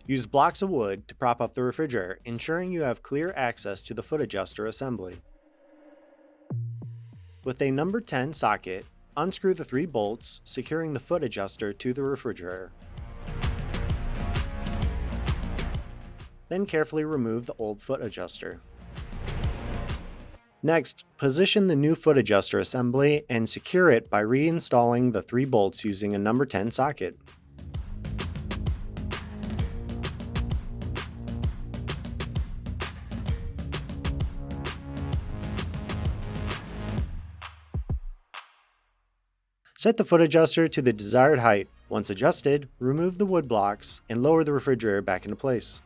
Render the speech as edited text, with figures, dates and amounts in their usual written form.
Use blocks of wood to prop up the refrigerator, ensuring you have clear access to the foot adjuster assembly. With a number 10 socket, unscrew the 3 bolts, securing the foot adjuster to the refrigerator. Then carefully remove the old foot adjuster. Next, position the new foot adjuster assembly and secure it by reinstalling the 3 bolts using a number 10 socket. Set the foot adjuster to the desired height. Once adjusted, remove the wood blocks and lower the refrigerator back into place.